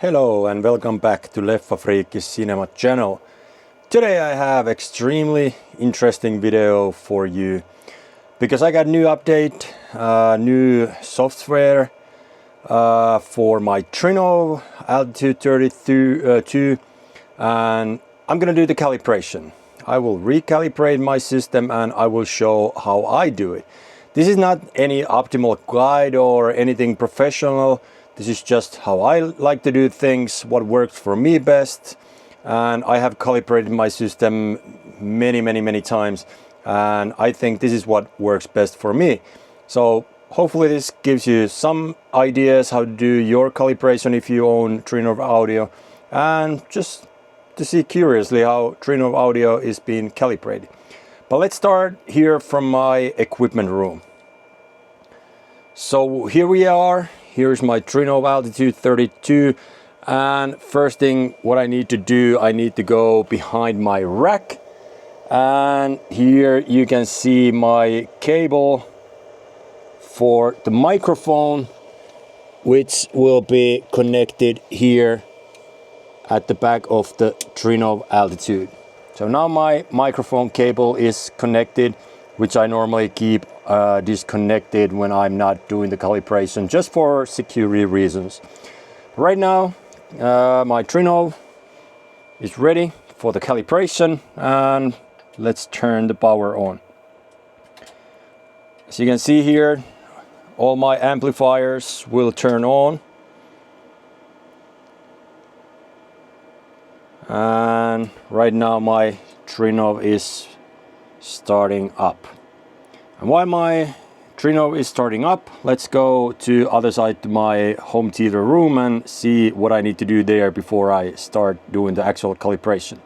Hello and welcome back to Leffafriikki Cinema channel. Today I have extremely interesting video for you because I got new update, new software for my Trinnov Altitude 32 and I'm gonna do the calibration. I will recalibrate my system and I will show how I do it. This is not any optimal guide or anything professional. This is just how I like to do things, what works for me best. And I have calibrated my system many times. And I think this is what works best for me. So hopefully this gives you some ideas how to do your calibration if you own Trinnov Audio. And just to see curiously how Trinnov Audio is being calibrated. But let's start here from my equipment room. So here we are. Here's my Trinnov Altitude 32, and first thing what I need to do, I need to go behind my rack, and here you can see my cable for the microphone, which will be connected here at the back of the Trinnov Altitude. So now my microphone cable is connected, which I normally keep disconnected when I'm not doing the calibration, just for security reasons. Right now, my Trinnov is ready for the calibration, and let's turn the power on. As you can see here, all my amplifiers will turn on. And right now my Trinnov is starting up. And while my Trinnov is starting up, let's go to other side to my home theater room and see what I need to do there before I start doing the actual calibration.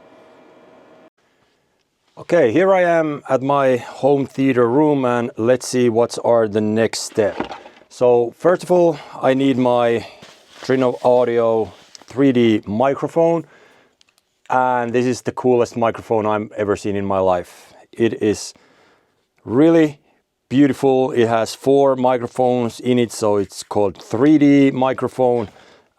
Okay, here I am at my home theater room, and let's see what are the next step. So first of all, I need my Trinnov Audio 3D microphone, and this is the coolest microphone I've ever seen in my life. It is really beautiful. It has 4 microphones in it, so it's called 3D microphone,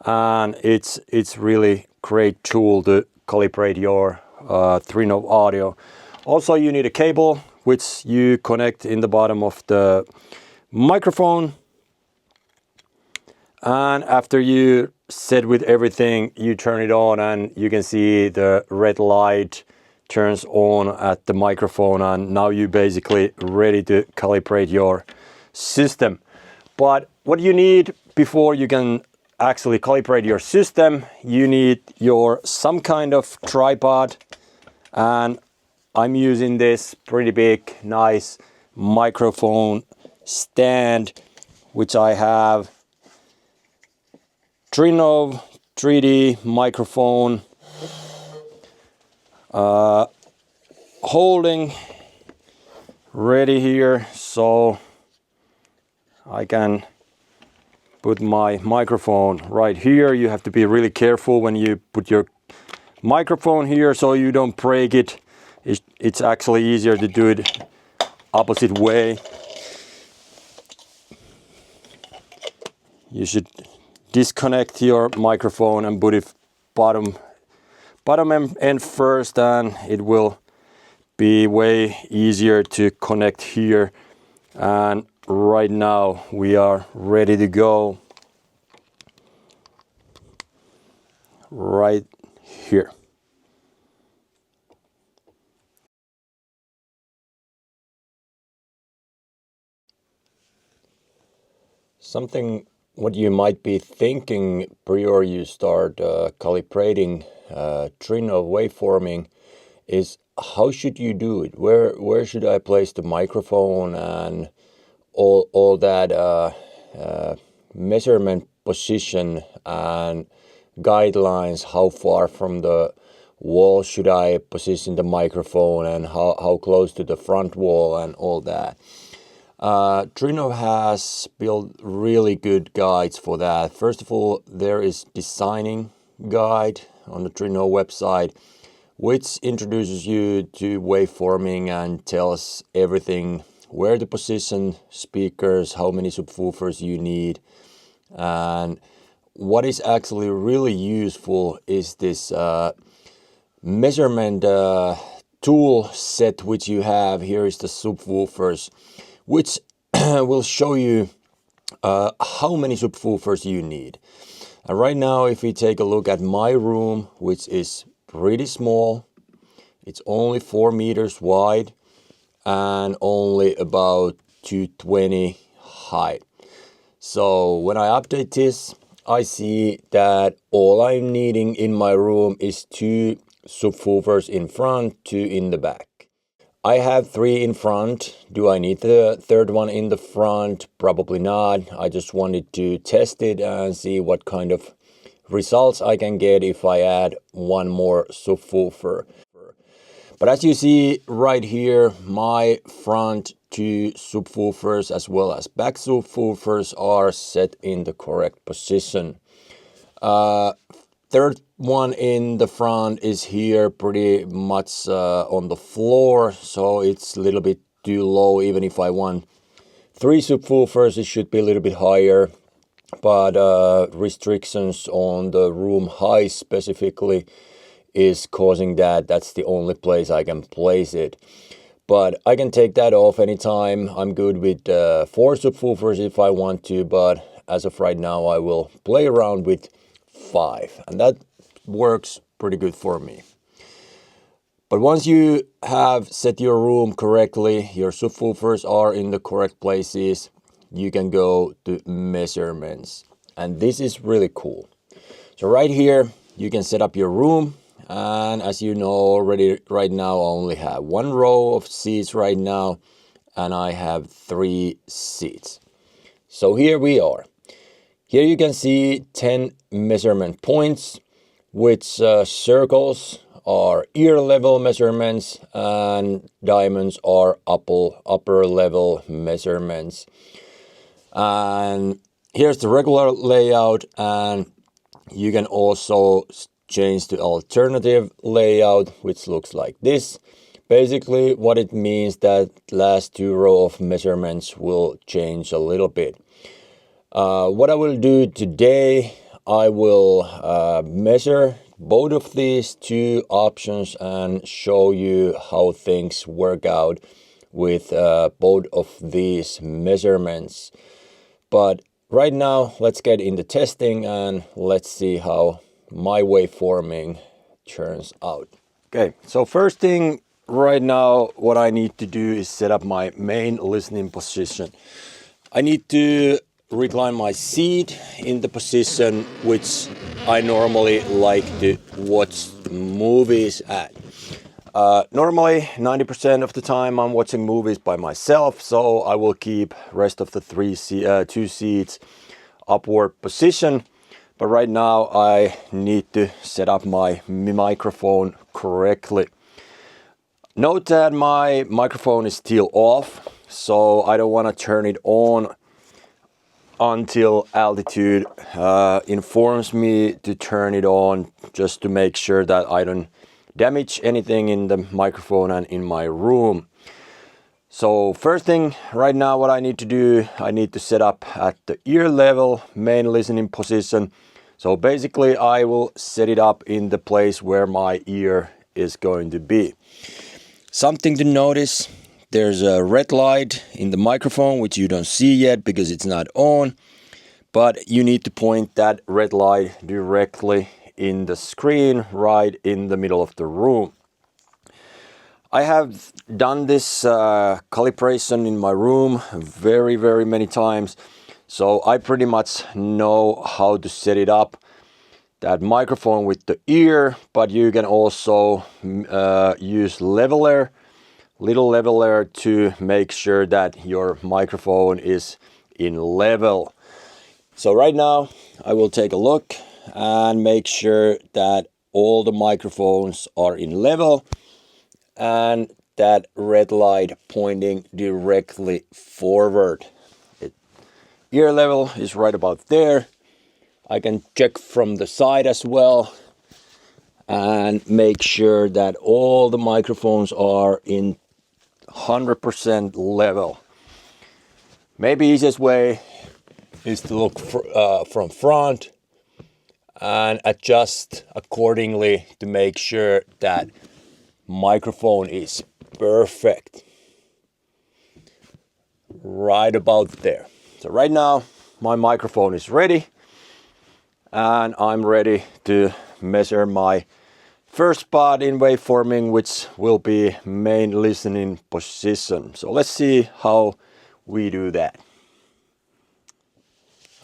and it's really great tool to calibrate your Trinnov Audio. Also, you need a cable which you connect in the bottom of the microphone, and after you set with everything, you turn it on and you can see the red light turns on at the microphone, and now you're basically ready to calibrate your system. But what you need before you can actually calibrate your system, you need some kind of tripod, and I'm using this pretty big nice microphone stand, which I have Trinnov 3D microphone holding ready here, so I can put my microphone right here. You have to be really careful when you put your microphone here so you don't break it. It's actually easier to do it opposite way. You should disconnect your microphone and put it bottom end first, and it will be way easier to connect here. And right now we are ready to go right here. Something what you might be thinking prior you start calibrating Trinnov waveforming is, how should you do it? Where should I place the microphone and all that measurement position and guidelines? How far from the wall should I position the microphone, and how close to the front wall and all that? Trinnov has built really good guides for that. First of all, there is designing guide on the Trinnov website, which introduces you to waveforming and tells everything, where to position speakers, how many subwoofers you need, and what is actually really useful is this measurement tool set which you have. Here is the subwoofers, which will show you how many subwoofers you need. And right now, if we take a look at my room, which is pretty small, it's only 4 meters wide and only about 220 high. So when I update this, I see that all I'm needing in my room is 2 subwoofers in front, 2 in the back. I have 3 in front. Do I need the third one in the front? Probably not. I just wanted to test it and see what kind of results I can get if I add 1 more subwoofer. But as you see right here, my front 2 subwoofers as well as back subwoofers are set in the correct position. Third one in the front is here pretty much on the floor, so it's a little bit too low. Even if I want 3 subwoofers, it should be a little bit higher, but restrictions on the room height specifically is causing that. That's the only place I can place it, but I can take that off anytime. I'm good with 4 subwoofers if I want to, but as of right now I will play around with 5, and that works pretty good for me. But once you have set your room correctly, your subwoofers are in the correct places, you can go to measurements, and this is really cool. So right here you can set up your room, and as you know already, right now I only have 1 row of seats right now, and I have 3 seats. So here we are. Here you can see 10 measurement points, which circles are ear level measurements and diamonds are upper level measurements. And here's the regular layout, and you can also change to alternative layout, which looks like this. Basically what it means that last 2 rows of measurements will change a little bit. What I will do today, I will measure both of these 2 options and show you how things work out with both of these measurements. But right now, let's get into testing and let's see how my waveforming turns out. Okay, so first thing right now, what I need to do is set up my main listening position. I need to recline my seat in the position which I normally like to watch movies at. Normally 90% of the time I'm watching movies by myself, so I will keep rest of the 2 seats upward position. But right now I need to set up my microphone correctly. Note that my microphone is still off, so I don't want to turn it on until Altitude informs me to turn it on, just to make sure that I don't damage anything in the microphone and in my room. So first thing right now, what I need to do, I need to set up at the ear level main listening position. So basically I will set it up in the place where my ear is going to be. Something to notice, there's a red light in the microphone which you don't see yet because it's not on, but you need to point that red light directly in the screen right in the middle of the room. I have done this calibration in my room very many times, so I pretty much know how to set it up, that microphone with the ear, but you can also use leveler, little leveler, to make sure that your microphone is in level. So right now I will take a look and make sure that all the microphones are in level and that red light pointing directly forward. Ear level is right about there. I can check from the side as well and make sure that all the microphones are in 100% level. Maybe easiest way is to look from front and adjust accordingly to make sure that microphone is perfect. Right about there. So right now my microphone is ready and I'm ready to measure my first spot in waveforming, which will be main listening position. So let's see how we do that.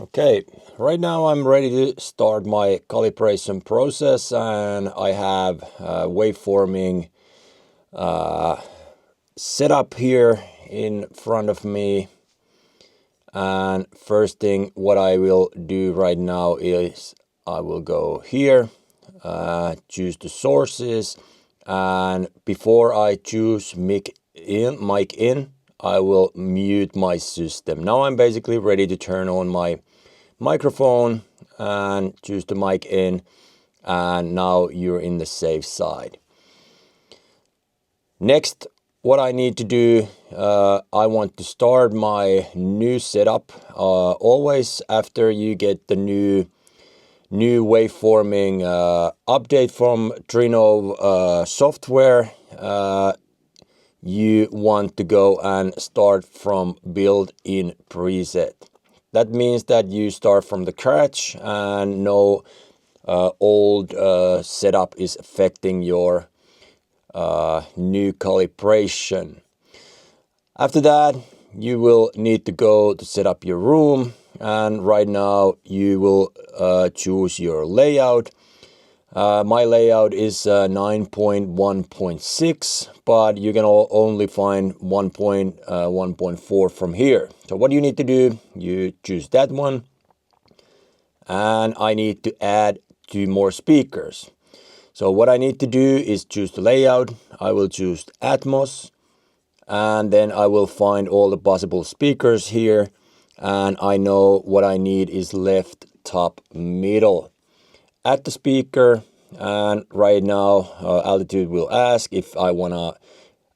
Okay, right now I'm ready to start my calibration process, and I have waveforming set up here in front of me. And first thing what I will do right now is I will go here, choose the sources, and before I choose mic in, I will mute my system. Now I'm basically ready to turn on my microphone and choose the mic in, and now you're in the safe side. Next, what I need to do, I want to start my new setup. Always after you get the new waveforming update from Trinnov software, you want to go and start from built-in preset. That means that you start from the scratch and no old setup is affecting your new calibration. After that, you will need to go to set up your room, and right now you will choose your layout. My layout is 9.1.6, but you can only find 1.1.4 from here. So what you need to do, you choose that one, and I need to add 2 more speakers. So what I need to do is choose the layout. I will choose Atmos, and then I will find all the possible speakers here, and I know what I need is left, top, middle. Add the speaker, and right now Altitude will ask if I want to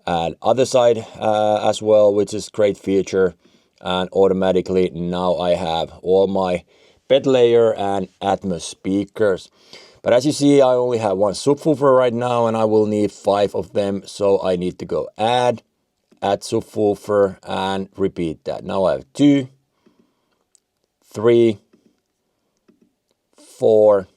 add other side as well, which is great feature, and automatically now I have all my bed layer and Atmos speakers. But as you see, I only have 1 subwoofer right now, and I will need 5 of them, so I need to go add subwoofer and repeat that. Now I have 2, 3, 4,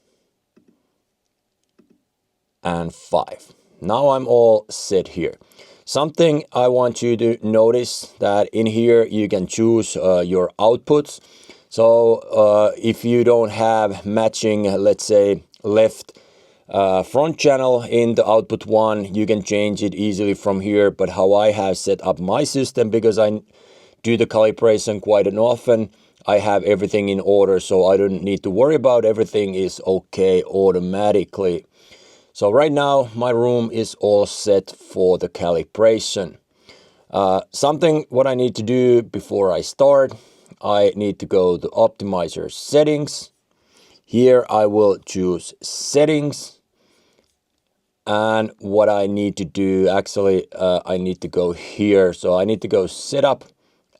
and 5. Now I'm all set here. Something I want you to notice that in here you can choose your outputs. So if you don't have matching, let's say, left front channel in the output 1, you can change it easily from here. But how I have set up my system, because I do the calibration quite often, I have everything in order, so I don't need to worry about everything is okay automatically. So right now my room is all set for the calibration. Something what I need to do before I start, I need to go to optimizer settings. Here I will choose settings, and what I need to do, actually I need to go here. So I need to go setup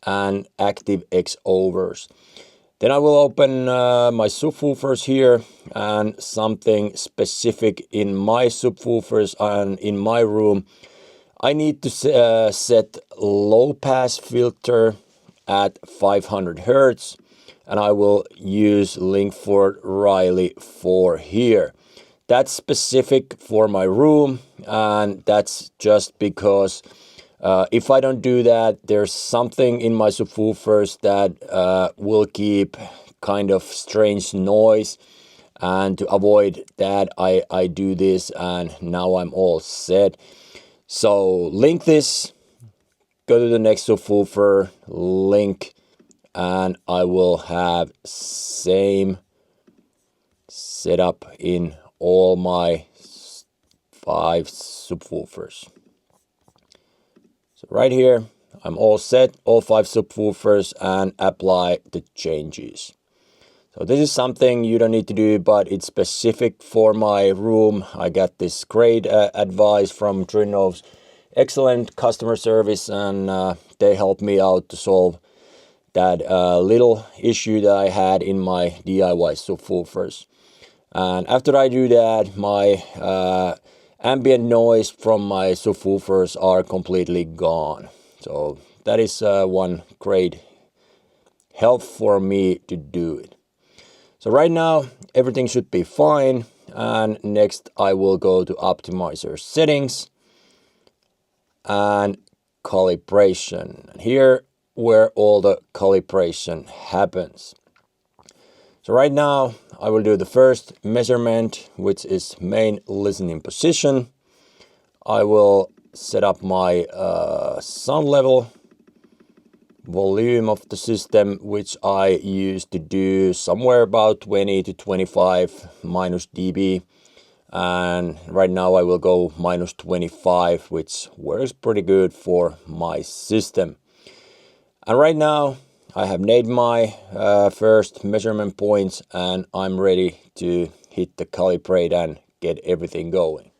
and active X overs. Then I will open my subwoofers here, and something specific in my subwoofers and in my room. I need to set low pass filter at 500 Hertz, and I will use Lingford Riley 4 here. That's specific for my room, and that's just because if I don't do that, there's something in my subwoofers that will keep kind of strange noise, and to avoid that I do this, and now I'm all set. So link this, go to the next subwoofer, link, and I will have same setup in all my 5 subwoofers. So right here, I'm all set, all 5 subwoofers, and apply the changes. So this is something you don't need to do, but it's specific for my room. I got this great advice from Trinnov's excellent customer service, and they helped me out to solve that little issue that I had in my DIY subwoofers. And after I do that, my ambient noise from my subwoofers are completely gone. So that is one great help for me to do it. So right now everything should be fine, and next I will go to optimizer settings and calibration. And here where all the calibration happens. So right now I will do the first measurement, which is main listening position. I will set up my sound level, volume of the system, which I used to do somewhere about 20 to 25 minus dB. And right now I will go minus 25, which works pretty good for my system. And right now I have made my first measurement points, and I'm ready to hit the calibrate and get everything going.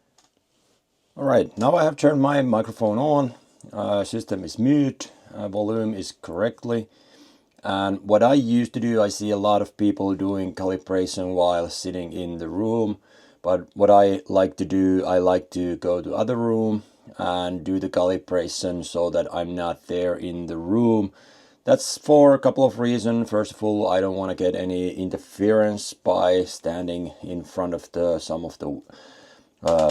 All right, now I have turned my microphone on, system is mute, volume is correctly. And what I used to do, I see a lot of people doing calibration while sitting in the room. But what I like to do, I like to go to other room and do the calibration so that I'm not there in the room. That's for a couple of reasons. First of all, I don't want to get any interference by standing in front of some of the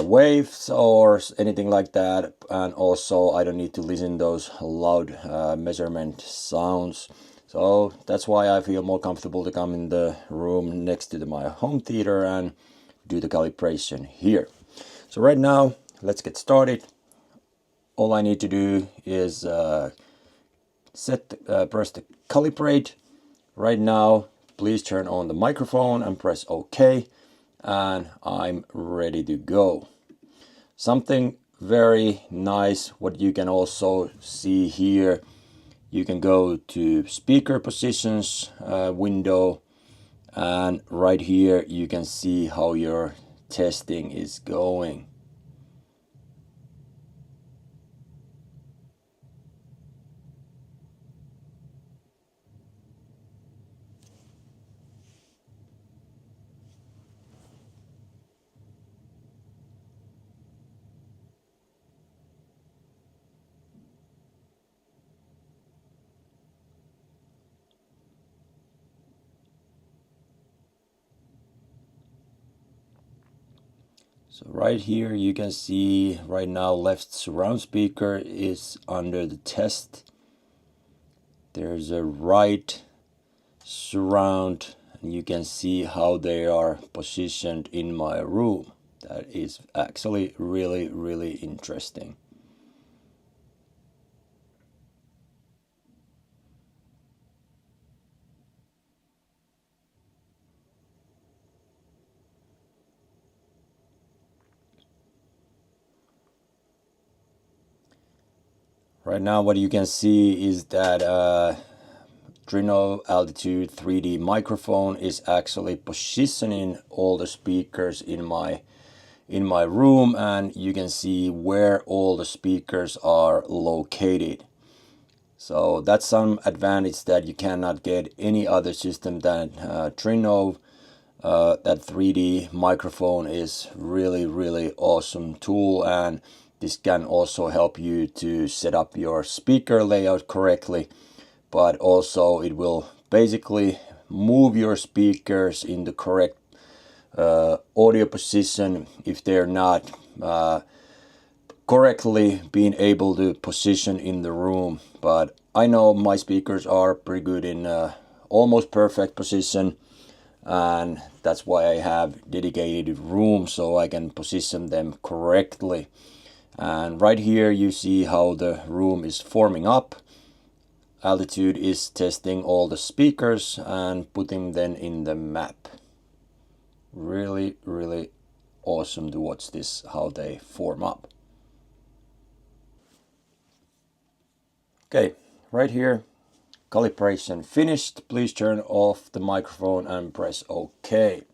waves or anything like that. And also I don't need to listen those loud measurement sounds. So that's why I feel more comfortable to come in the room next to my home theater and do the calibration here. So right now, let's get started. All I need to do is press the calibrate. Right now, please turn on the microphone and press OK, and I'm ready to go. Something very nice, what you can also see here, you can go to speaker positions window, and right here you can see how your testing is going. So right here you can see right now left surround speaker is under the test. There's a right surround, and you can see how they are positioned in my room. That is actually really interesting. Right now what you can see is that Trinnov Altitude 3D microphone is actually positioning all the speakers in my room, and you can see where all the speakers are located. So that's some advantage that you cannot get any other system than Trinnov. That 3D microphone is really awesome tool, and this can also help you to set up your speaker layout correctly, but also it will basically move your speakers in the correct audio position if they're not correctly being able to position in the room. But I know my speakers are pretty good in almost perfect position, and that's why I have dedicated room so I can position them correctly. And right here you see how the room is forming up. Altitude is testing all the speakers and putting them in the map. Really awesome to watch this, how they form up. Okay, right here, calibration finished. Please turn off the microphone and press OK.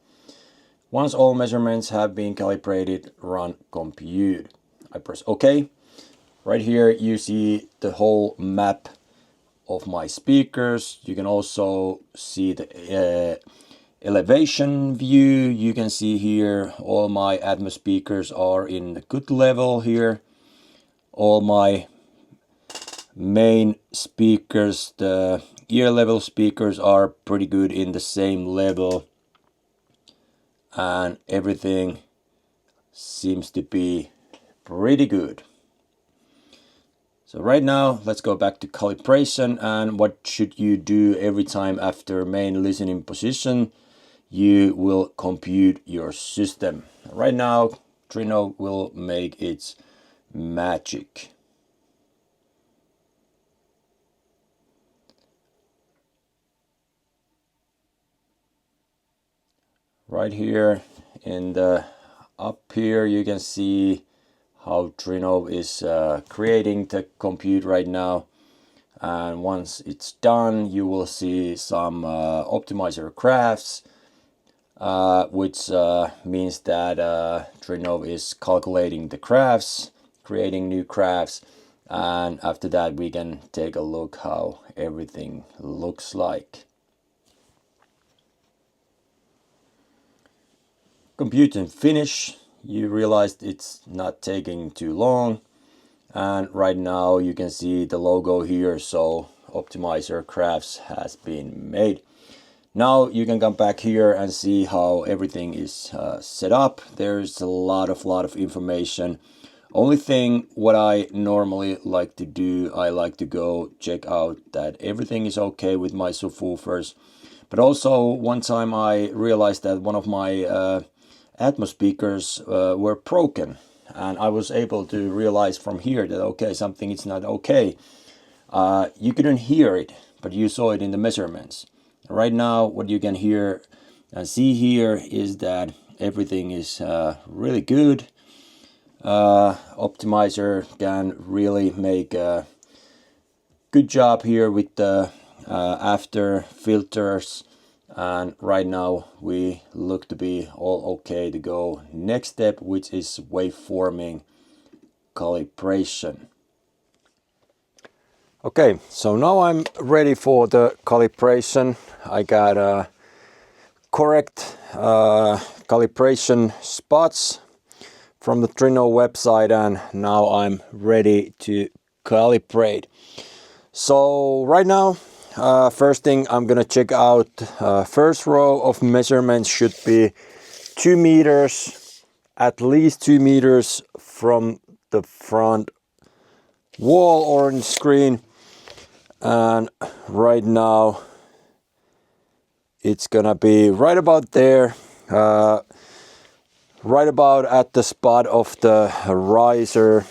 Once all measurements have been calibrated, run compute. I press OK. Right here you see the whole map of my speakers. You can also see the elevation view. You can see here all my Atmos speakers are in a good level here. All my main speakers, the ear level speakers, are pretty good in the same level, and everything seems to be pretty good. So right now let's go back to calibration, and what should you do every time after main listening position? You will compute your system. Right now Trinnov will make its magic. Right here in the up here you can see how Trinnov is creating the compute right now, and once it's done you will see some optimizer graphs, which means that Trinnov is calculating the graphs, creating new graphs, and after that we can take a look how everything looks like. Computing finish. You realized it's not taking too long, and right now you can see the logo here, so optimizer graphs has been made. Now you can come back here and see how everything is set up. There's a lot of information. Only thing what I normally like to do, I like to go check out that everything is okay with my subwoofers. But also one time I realized that one of my Atmos speakers were broken, and I was able to realize from here that okay, something is not okay. You couldn't hear it, but you saw it in the measurements. Right now what you can hear and see here is that everything is really good. Optimizer can really make a good job here with the after filters, and right now we look to be all okay to go next step, which is waveforming calibration. Okay, so now I'm ready for the calibration. I got correct calibration spots from the Trinnov website, and now I'm ready to calibrate. So right now, first thing I'm gonna check out, first row of measurements should be 2 meters, at least 2 meters from the front wall or on screen. And right now it's gonna be right about there, right about at the spot of the riser.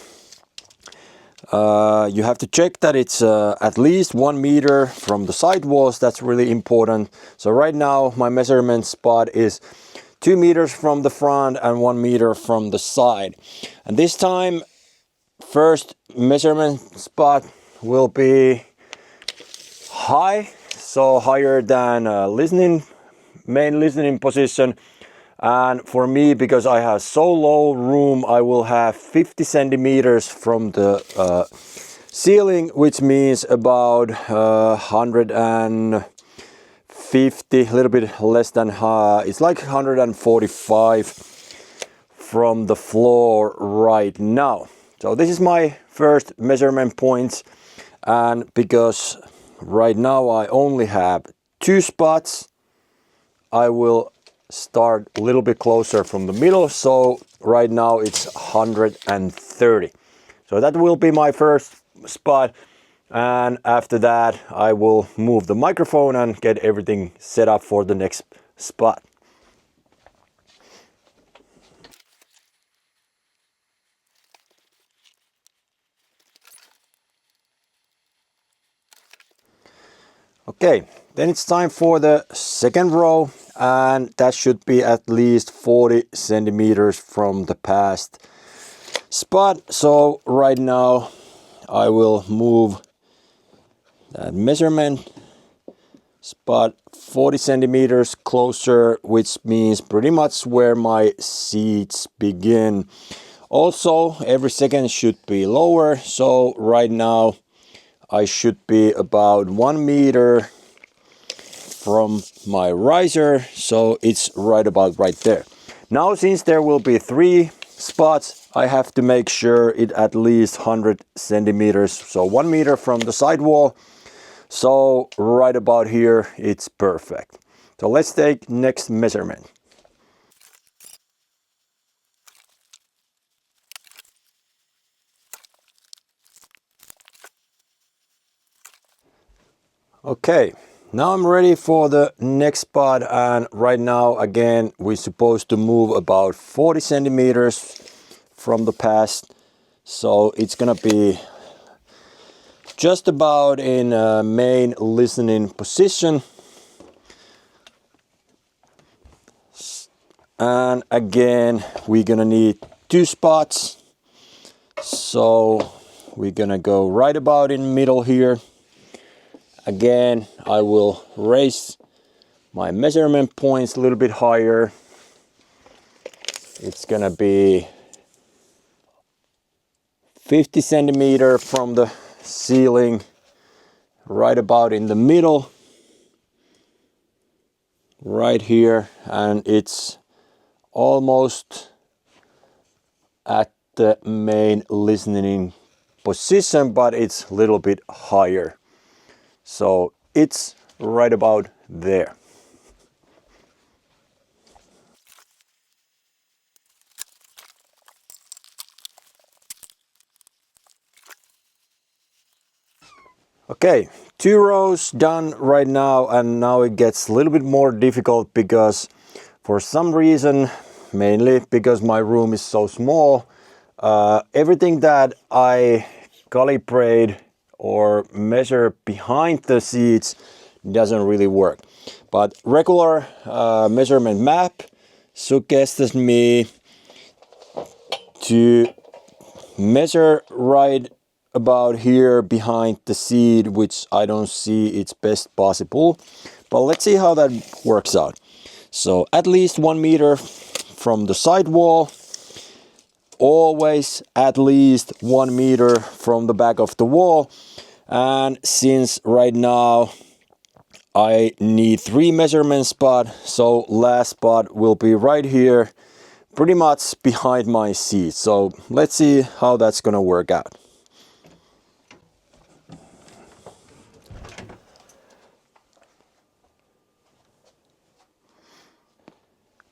You have to check that it's at least 1 meter from the side walls. That's really important. So right now my measurement spot is 2 meters from the front and 1 meter from the side. And this time first measurement spot will be high, so higher than main listening position. And for me, because I have so low room, I will have 50 centimeters from the ceiling, which means about 150, a little bit less than it's like 145 from the floor right now. So this is my first measurement points, and because right now I only have 2 spots, I will start a little bit closer from the middle. So right now it's 130. So that will be my first spot, and after that I will move the microphone and get everything set up for the next spot. Okay, then it's time for the second row, and that should be at least 40 centimeters from the past spot. So right now I will move that measurement spot 40 centimeters closer, which means pretty much where my seats begin. Also, every second should be lower. So right now I should be about 1 meter from my riser, so it's right about right there. Now, since there will be 3 spots, I have to make sure it at least 100 centimeters, so 1 meter from the sidewall. So right about here, it's perfect. So let's take next measurement. Okay, now I'm ready for the next spot, and right now again we're supposed to move about 40 centimeters from the past, so it's gonna be just about in a main listening position. And again we're gonna need 2 spots, so we're gonna go right about in the middle here. Again, I will raise my measurement points a little bit higher. It's gonna be 50 centimeters from the ceiling, right about in the middle, right here, and it's almost at the main listening position, but it's a little bit higher. So it's right about there. Okay, 2 rows done right now, and now it gets a little bit more difficult because for some reason, mainly because my room is so small, everything that I calibrate or measure behind the seats doesn't really work. But regular measurement map suggests me to measure right about here behind the seat, which I don't see it's best possible. But let's see how that works out. So at least 1 meter from the sidewall, always at least 1 meter from the back of the wall. And since right now I need 3 measurement spots, so last spot will be right here, pretty much behind my seat. So let's see how that's gonna work out.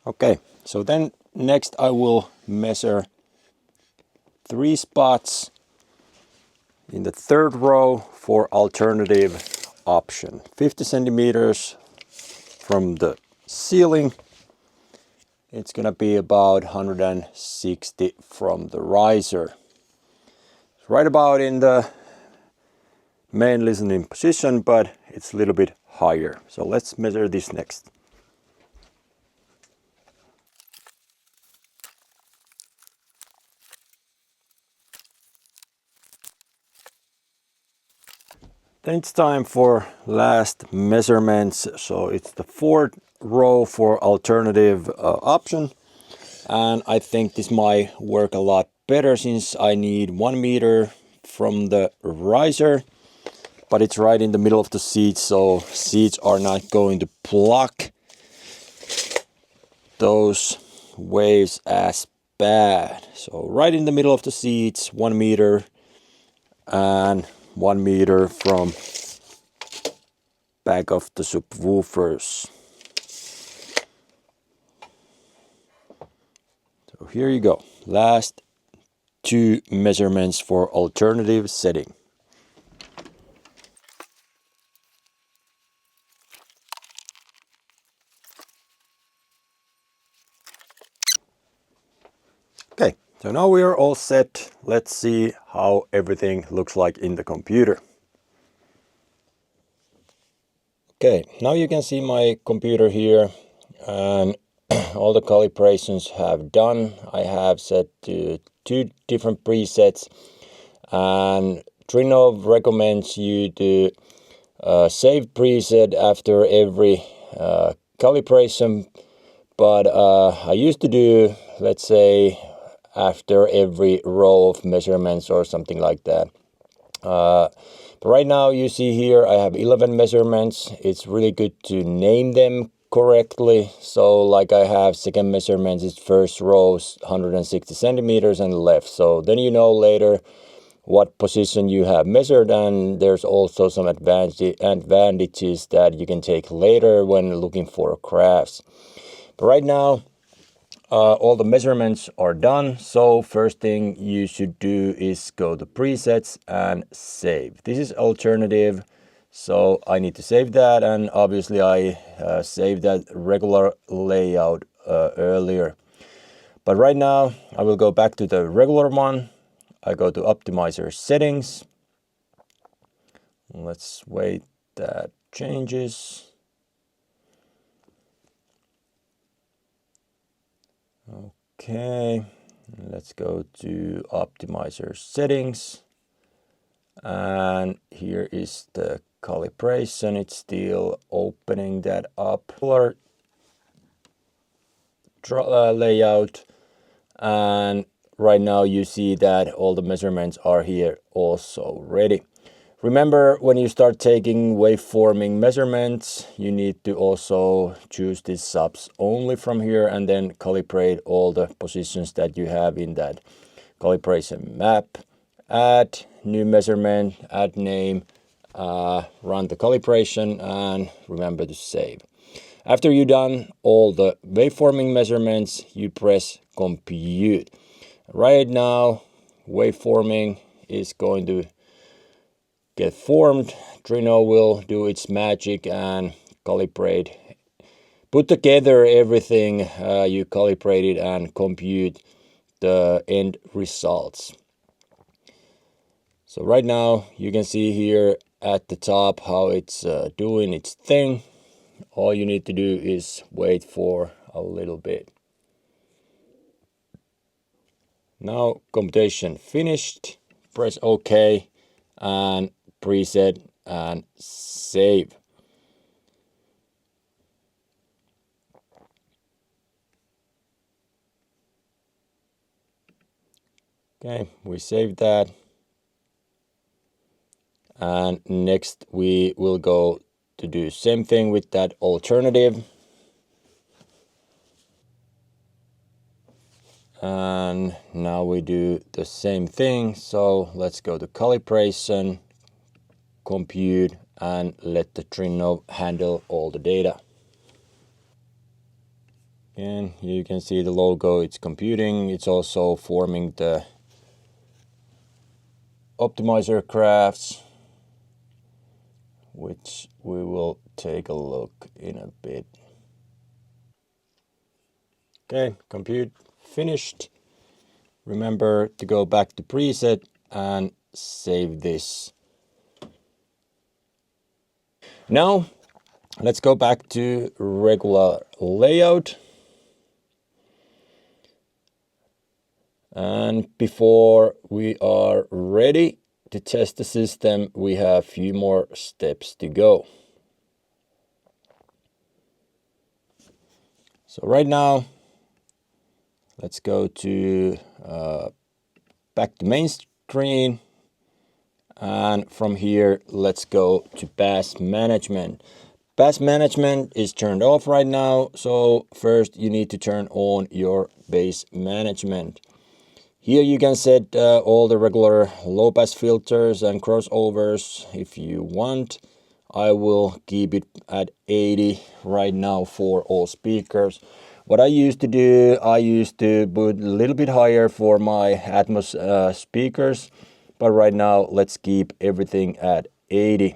Okay, so then next I will measure 3 spots in the 3rd row for alternative option. 50 centimeters from the ceiling. It's gonna be about 160 from the riser. Right about in the main listening position, but it's a little bit higher. So let's measure this next. Then it's time for last measurements. So it's the 4th row for alternative option. And I think this might work a lot better since I need 1 meter from the riser. But it's right in the middle of the seat, so seats are not going to block those waves as bad. So right in the middle of the seats, 1 meter, and 1 meter from back of the subwoofers. So here you go. Last 2 measurements for alternative setting. Okay, so now we are all set. Let's see how everything looks like in the computer. Okay, now you can see my computer here, and all the calibrations have done. I have set to 2 different presets, and Trinnov recommends you to save preset after every calibration, but I used to do, let's say, after every row of measurements or something like that. But right now you see here I have 11 measurements. It's really good to name them correctly. So like I have second measurements is first rows 160 centimeters and left. So then you know later what position you have measured, and there's also some advantages that you can take later when looking for graphs. But right now all the measurements are done, so first thing you should do is go to presets and save. This is alternative, so I need to save that, and obviously I saved that regular layout earlier. But right now I will go back to the regular one. I go to optimizer settings. Let's wait that changes. Okay, let's go to optimizer settings, and here is the calibration. It's still opening that up. Layout, and right now you see that all the measurements are here also ready. Remember, when you start taking waveforming measurements, you need to also choose these subs only from here and then calibrate all the positions that you have in that calibration map. Add new measurement, add name, run the calibration, and remember to save. After you've done all the waveforming measurements, you press compute. Right now, waveforming is going to get formed. Trinnov will do its magic and calibrate, put together everything you calibrated and compute the end results. So right now you can see here at the top how it's doing its thing. All you need to do is wait for a little bit. Now computation finished. Press OK and preset and save. Okay, we saved that. And next we will go to do same thing with that alternative. And now we do the same thing. So let's go to calibration, compute, and let the Trinnov handle all the data. And you can see the logo, it's computing. It's also forming the optimizer graphs, which we will take a look in a bit. Okay, compute finished. Remember to go back to preset and save this. Now let's go back to regular layout. And before we are ready to test the system, we have a few more steps to go. So right now, let's go to back to main screen. And from here, let's go to bass management. Bass management is turned off right now. So first you need to turn on your bass management. Here you can set all the regular low pass filters and crossovers if you want. I will keep it at 80 right now for all speakers. What I used to do, I used to put a little bit higher for my Atmos speakers, but right now let's keep everything at 80.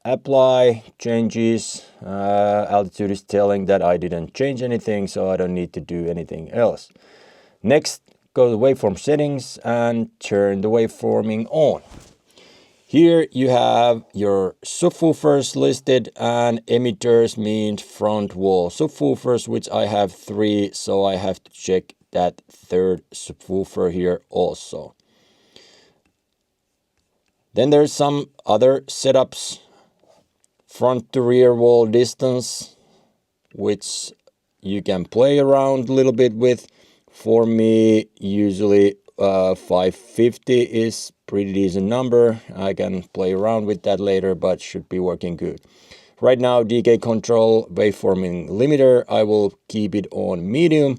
Apply changes. Altitude is telling that I didn't change anything, so I don't need to do anything else. Next, go to waveform settings and turn the waveforming on. Here you have your subwoofers listed, and emitters means front wall subwoofers, which I have 3, so I have to check that third subwoofer here also. Then there's some other setups. Front to rear wall distance, which you can play around a little bit with. For me, usually 550 is pretty decent number. I can play around with that later, but should be working good. Right now, decay control waveforming limiter, I will keep it on medium.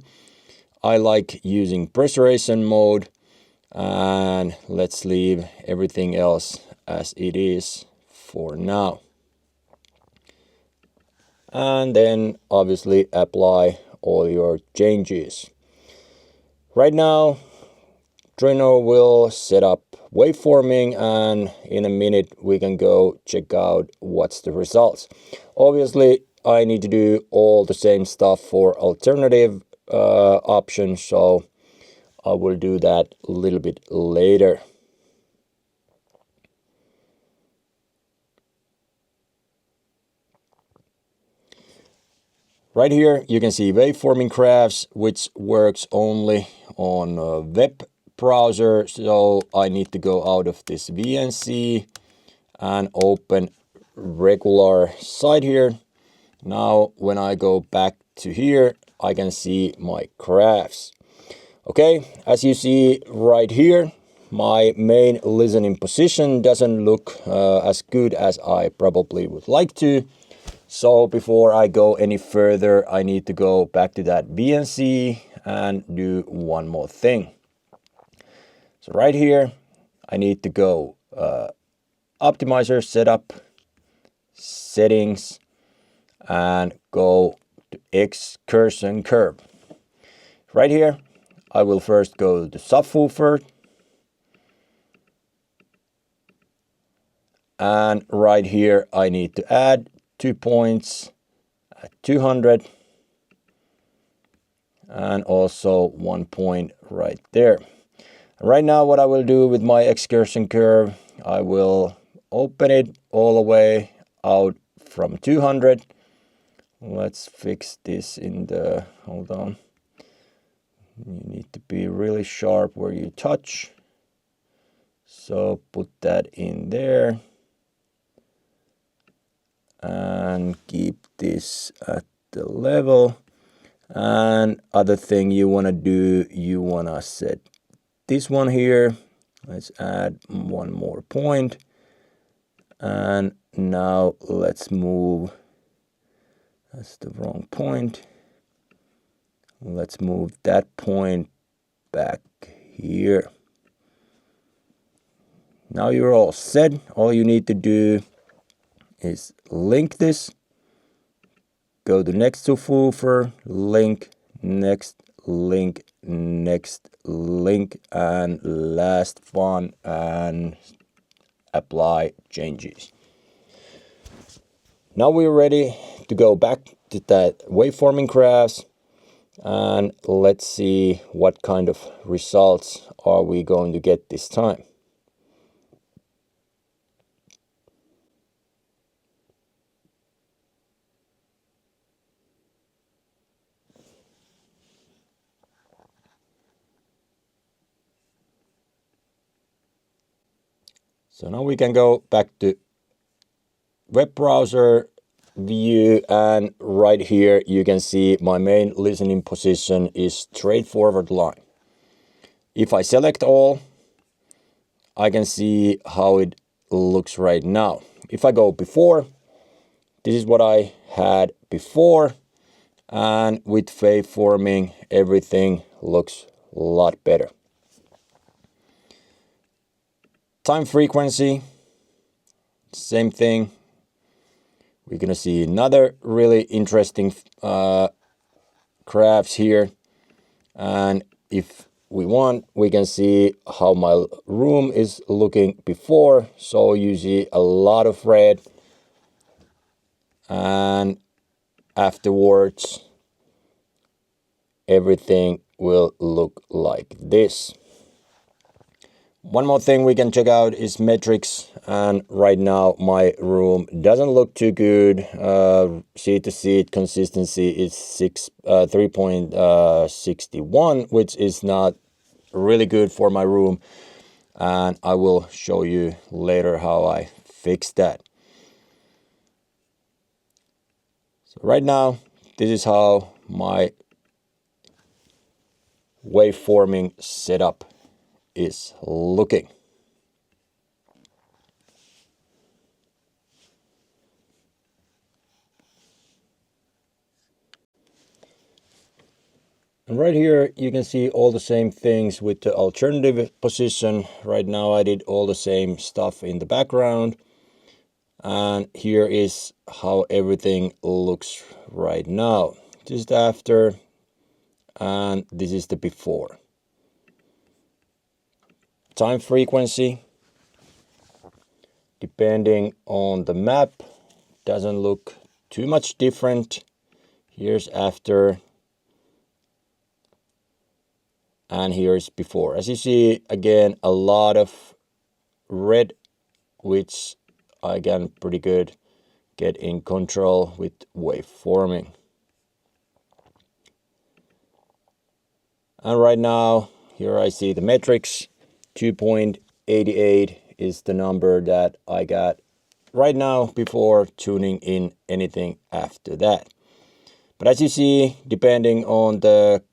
I like using pressurization mode, and let's leave everything else as it is for now. And then obviously apply all your changes. Right now, Trinnov will set up waveforming, and in a minute we can go check out what's the results. Obviously, I need to do all the same stuff for alternative options, so I will do that a little bit later. Right here you can see waveforming graphs, which works only on a web browser, so I need to go out of this VNC and open regular site here. Now when I go back to here, I can see my graphs. Okay, as you see right here, my main listening position doesn't look as good as I probably would like to. So before I go any further, I need to go back to that VNC and do one more thing. So right here, I need to go optimizer setup, settings, and go to excursion curve. Right here, I will first go to subwoofer, and right here I need to add 2 points at 200 and also 1 point right there. Right now what I will do with my excursion curve, I will open it all the way out from 200. Let's fix this in the, hold on. You need to be really sharp where you touch. So put that in there. And keep this at the level. And other thing you want to do, you want to set this one here. Let's add 1 more point. And now let's move, that's the wrong point. Let's move that point back here. Now you're all set. All you need to do is link this, go to next subwoofer, link, next, link, next, link, and last one, and apply changes. Now we're ready to go back to that waveforming graphs, and let's see what kind of results are we going to get this time. So now we can go back to web browser view, and right here you can see my main listening position is straightforward line. If I select all, I can see how it looks right now. If I go before, this is what I had before, and with waveforming everything looks a lot better. Time frequency, same thing. We're gonna see another really interesting graphs here, and if we want, we can see how my room is looking before. So you see a lot of red, and afterwards everything will look like this. One more thing we can check out is metrics, and right now my room doesn't look too good. Seat to seat consistency is 3.61, which is not really good for my room, and I will show you later how I fix that. So right now this is how my waveforming setup is looking. And right here you can see all the same things with the alternative position. Right now I did all the same stuff in the background. And here is how everything looks right now. This is the after and this is the before. Time frequency, depending on the map, doesn't look too much different. Here's after and here's before. As you see, again, a lot of red, which I can pretty good get in control with waveforming. And right now, here I see the metrics. 2.88 is the number that I got right now before tuning in anything after that. But as you see, depending on the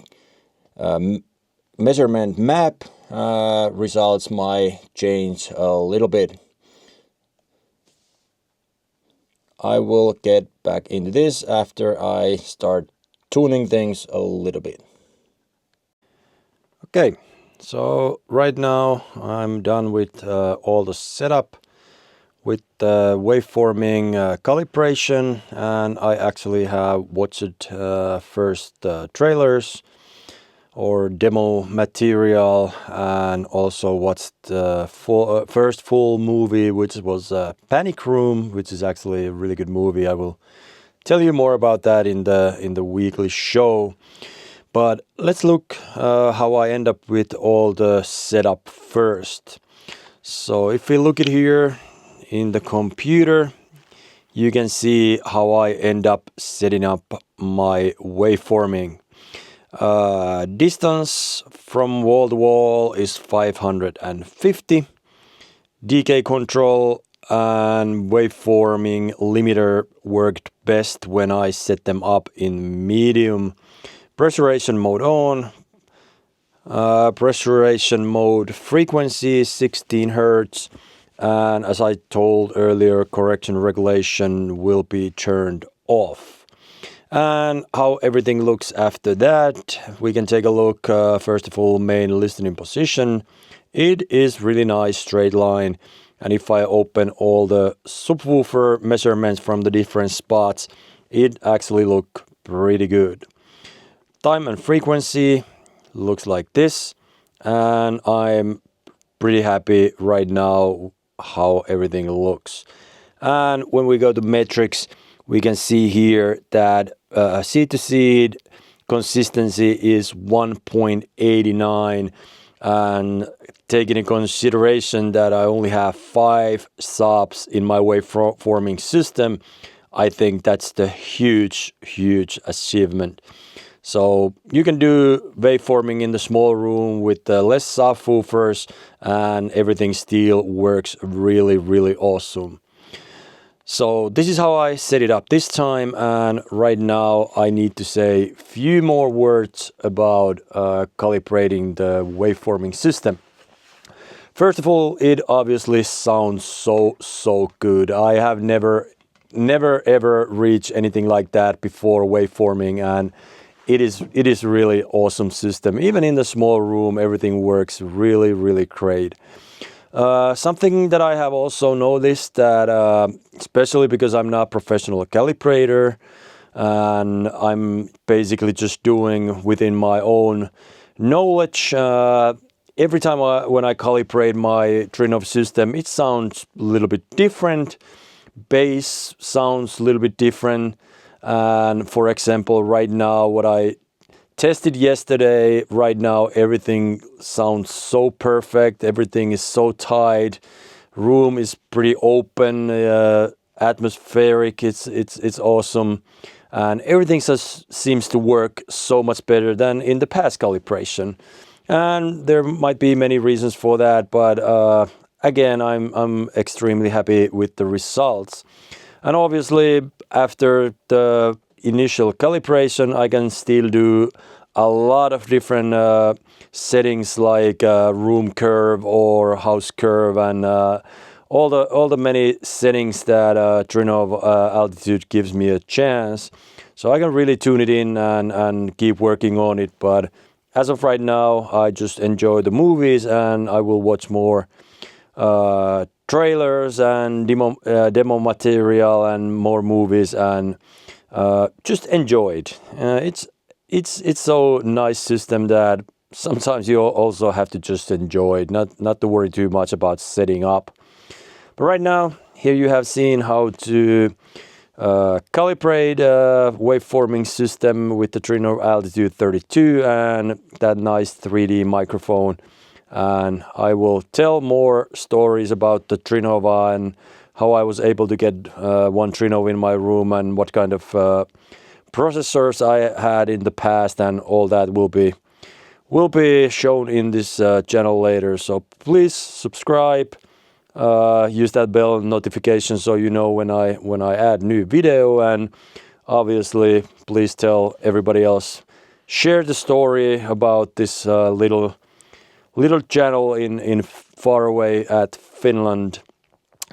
measurement map, results might change a little bit. I will get back into this after I start tuning things a little bit. Okay, so right now I'm done with all the setup with waveforming calibration, and I actually have watched first trailers or demo material, and also watched the first full movie, which was Panic Room, which is actually a really good movie. I will tell you more about that in the weekly show. But let's look how I end up with all the setup first. So if we look at here in the computer, you can see how I end up setting up my waveforming. Distance from wall to wall is 550. Decay control and waveforming limiter worked best when I set them up in medium. Pressurization mode on. Pressurization mode frequency 16 Hz. And as I told earlier, correction regulation will be turned off. And how everything looks after that, we can take a look. First of all, main listening position. It is really nice straight line. And if I open all the subwoofer measurements from the different spots, it actually looks pretty good. Time and frequency looks like this. And I'm pretty happy right now how everything looks. And when we go to metrics, we can see here that seed to seed consistency is 1.89, and taking into consideration that I only have 5 subs in my waveforming system, I think that's the huge achievement. So you can do waveforming in the small room with less subwoofers, and everything still works really awesome. So this is how I set it up this time, and right now I need to say a few more words about calibrating the waveforming system. First of all, it obviously sounds so good. I have never ever reached anything like that before waveforming, and it is really awesome system. Even in the small room, everything works really great. Something that I have also noticed that, especially because I'm not a professional calibrator and I'm basically just doing within my own knowledge, every time when I calibrate my Trinnov system, it sounds a little bit different. Bass sounds a little bit different. And for example, right now, what I tested yesterday, right now everything sounds so perfect, everything is so tight, room is pretty open, atmospheric, it's awesome, and everything just seems to work so much better than in the past calibration. And there might be many reasons for that, but again, I'm extremely happy with the results. And obviously after the initial calibration, I can still do a lot of different settings like room curve or house curve, and all the many settings that Trinnov Altitude gives me a chance. So I can really tune it in and keep working on it. But as of right now, I just enjoy the movies, and I will watch more trailers and demo material and more movies, and just enjoy it. It's so nice system that sometimes you also have to just enjoy it, not to worry too much about setting up. But right now, here you have seen how to calibrate a waveforming system with the Trinnov Altitude 32 and that nice 3D microphone. And I will tell more stories about the Trinnov and how I was able to get one Trinnov in my room, and what kind of processors I had in the past, and all that will be shown in this channel later. So please subscribe, use that bell notification so you know when I add new video, and obviously please tell everybody else. Share the story about this little channel in far away at Finland.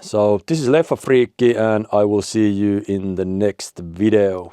So this is Leffafriikki, and I will see you in the next video.